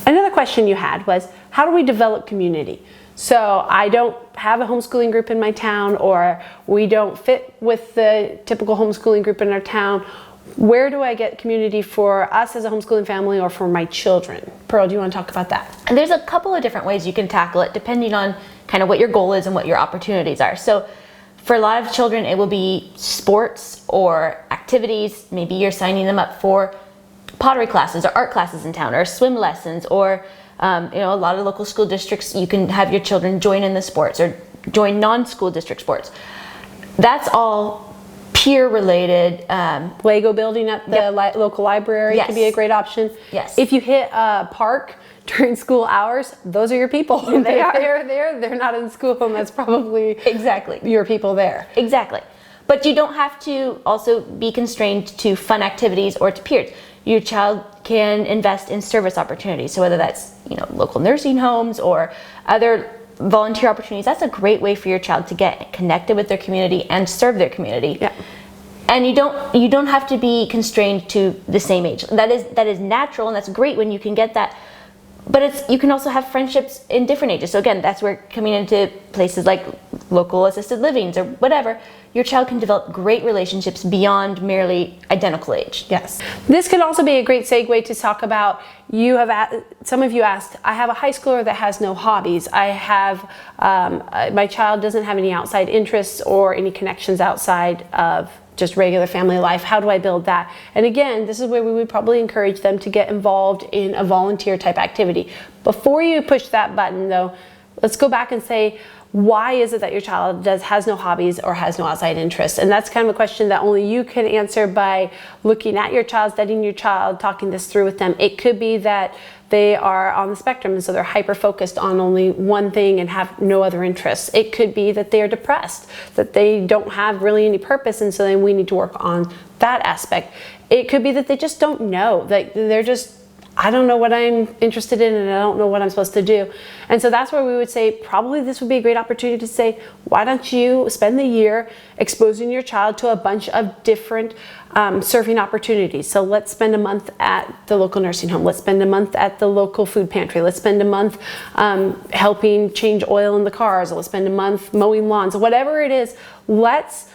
Another question you had was, how do we develop community? So I don't have a homeschooling group in my town, or we don't fit with the typical homeschooling group in our town. Where do I get community for us as a homeschooling family or for my children? Pearl, do you want to talk about that? And there's a couple of different ways you can tackle it depending on kind of what your goal is and what your opportunities are. So for a lot of children, it will be sports or activities. Maybe you're signing them up for pottery classes or art classes in town, or swim lessons, or a lot of local school districts, you can have your children join in the sports or join non-school district sports. That's all peer related. Lego building at the local library could be a great option. Yes. If you hit a park during school hours, those are your people. They're there. They're not in school, and that's probably exactly your people there. Exactly. But you don't have to also be constrained to fun activities or to peers. Your child can invest in service opportunities. So whether that's local nursing homes or other volunteer opportunities, that's a great way for your child to get connected with their community and serve their community. Yeah. And you don't have to be constrained to the same age. That is natural, and that's great when you can get that. But you can also have friendships in different ages. So again, that's where coming into places like local assisted livings or whatever, your child can develop great relationships beyond merely identical age. Yes. This could also be a great segue to talk about, some of you asked, I have a high schooler that has no hobbies. I have, my child doesn't have any outside interests or any connections outside of just regular family life. How do I build that? And again, this is where we would probably encourage them to get involved in a volunteer type activity. Before you push that button though, let's go back and say, why is it that your child has no hobbies or has no outside interests? And that's kind of a question that only you can answer by looking at your child, studying your child, talking this through with them. It could be that they are on the spectrum, and so they're hyper-focused on only one thing and have no other interests. It could be that they are depressed, that they don't have really any purpose, and so then we need to work on that aspect. It could be that they just don't know, that they're just, I don't know what I'm interested in and I don't know what I'm supposed to do. And so that's where we would say probably this would be a great opportunity to say, why don't you spend the year exposing your child to a bunch of different surfing opportunities. So let's spend a month at the local nursing home. Let's spend a month at the local food pantry. Let's spend a month helping change oil in the cars. Let's spend a month mowing lawns. Whatever it is, let's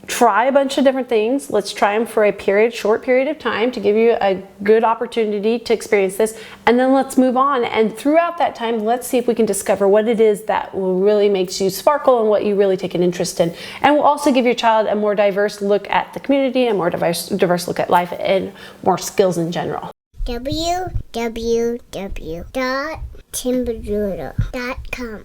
try a bunch of different things. Let's try them for a short period of time to give you a good opportunity to experience this, and then let's move on. And throughout that time, let's see if we can discover what it is that will really makes you sparkle and what you really take an interest in. And we'll also give your child a more diverse look at the community, a more diverse look at life, and more skills in general. www.timberdoodle.com